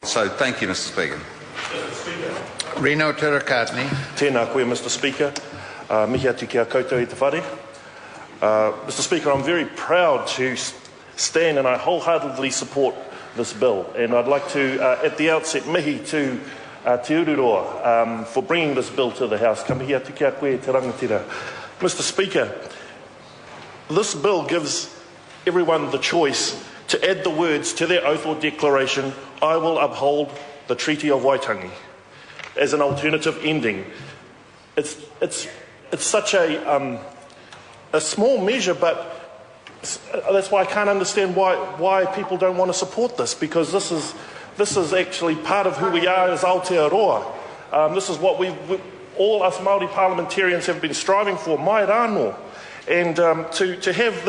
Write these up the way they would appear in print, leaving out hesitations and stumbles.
So, thank you, Mr. Speaker. Reno Turakatni. Tēnā koe, Mr. Speaker. Mihi atu ki a koutou i te whare. Mr. Speaker, I'm very proud to stand and I wholeheartedly support this bill. And I'd like to, at the outset, mihi to Te Ururoa for bringing this bill to the House. Ka mihi atu ki a koe te rangatira. Mr. Speaker, this bill gives everyone the choice to add the words to their oath or declaration, "I will uphold the Treaty of Waitangi," as an alternative ending. It's such a small measure, but that's why I can't understand why people don't want to support this, because this is actually part of who we are as Aotearoa. This is what all us Māori parliamentarians have been striving for, mai rāno. And to have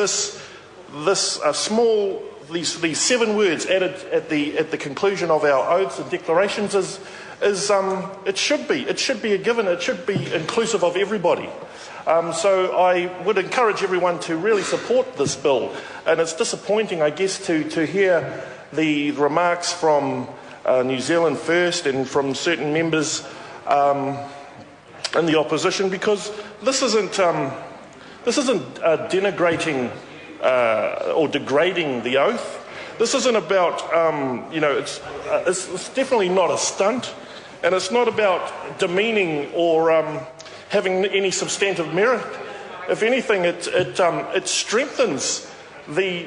these 7 words added at the conclusion of our oaths and declarations it should be a given. It should be inclusive of everybody. So I would encourage everyone to really support this bill. And it's disappointing, I guess, to hear the remarks from New Zealand First and from certain members in the opposition, because this isn't denigrating or degrading the oath. This isn't about, it's definitely not a stunt, and it's not about demeaning or having any substantive merit. If anything, it strengthens the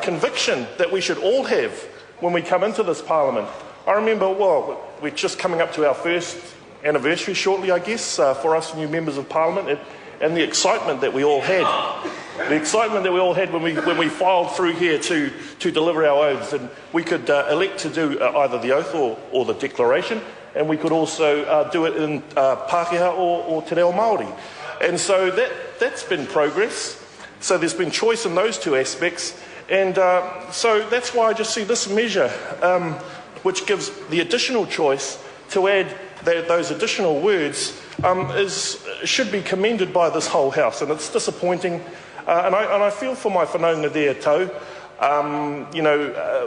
conviction that we should all have when we come into this Parliament. I remember, we're just coming up to our first anniversary shortly, I guess, for us new members of Parliament, and the excitement that we all had. The excitement that we all had when we filed through here to deliver our oaths, and we could elect to do either the oath or the declaration, and we could also do it in Pākehā or Te Reo Māori. And so that's been progress. So there's been choice in those two aspects, and so that's why I just see this measure, which gives the additional choice to add those additional words, should be commended by this whole House, and it's disappointing. And I feel for my whanaunga there, Tau,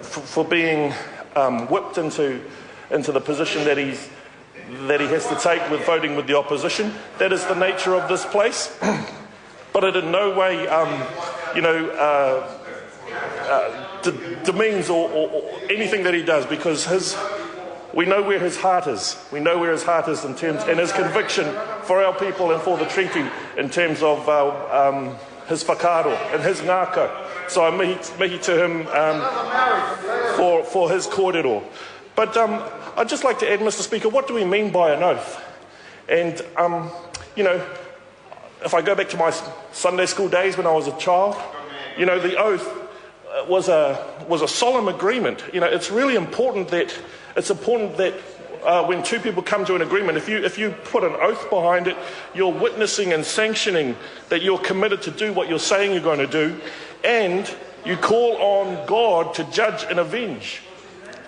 for being whipped into the position that he has to take with voting with the opposition. That is the nature of this place. But it in no way, demeans or anything that he does, because we know where his heart is. We know where his heart is in terms, and his conviction for our people and for the treaty in terms of his whakaaro and his ngākau. So I mihi to him for his kōrero. But I'd just like to add, Mr. Speaker, what do we mean by an oath? And, if I go back to my Sunday school days when I was a child, the oath was a solemn agreement. It's really important that when two people come to an agreement, if you put an oath behind it, you're witnessing and sanctioning that you're committed to do what you're saying you're going to do, and you call on God to judge and avenge,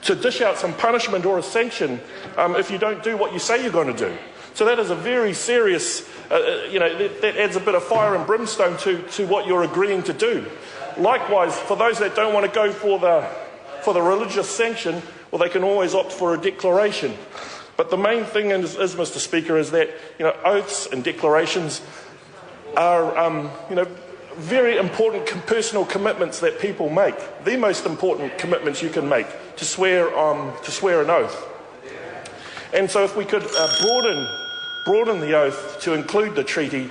to dish out some punishment or a sanction if you don't do what you say you're going to do. So that is a very serious, that adds a bit of fire and brimstone to what you're agreeing to do. Likewise, for those that don't want to go for the religious sanction, well, they can always opt for a declaration. But the main thing is, Mr. Speaker, is that oaths and declarations are very important personal commitments that people make. The most important commitments you can make to swear an oath. And so, if we could broaden the oath to include the treaty,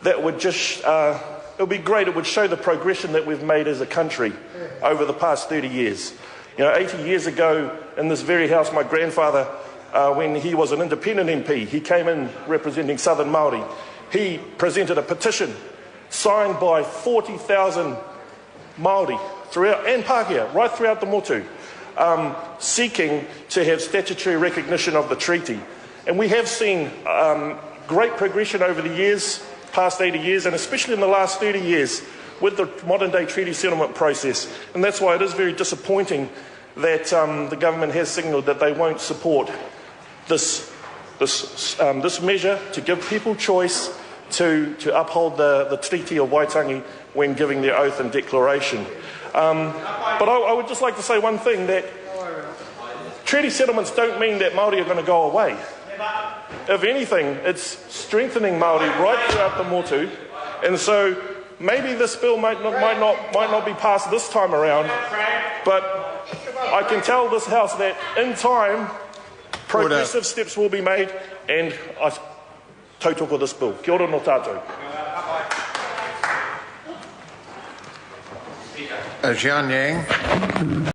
that would just it would be great. It would show the progression that we've made as a country over the past 30 years. 80 years ago, in this very house, my grandfather, when he was an independent MP, he came in representing Southern Māori. He presented a petition signed by 40,000 Māori throughout, and Pākehā, right throughout the motu, seeking to have statutory recognition of the treaty. And we have seen great progression over the years, past 80 years, and especially in the last 30 years, with the modern-day treaty settlement process. And that's why it is very disappointing that the government has signalled that they won't support this measure to give people choice to uphold the Treaty of Waitangi when giving their oath and declaration. But I would just like to say one thing, that treaty settlements don't mean that Māori are going to go away. If anything, it's strengthening Māori right throughout the motu. And so maybe this bill might not be passed this time around, but I can tell this House that in time, progressive steps will be made, and I tautoko this bill. Kia ora no tātou. Jian Yang.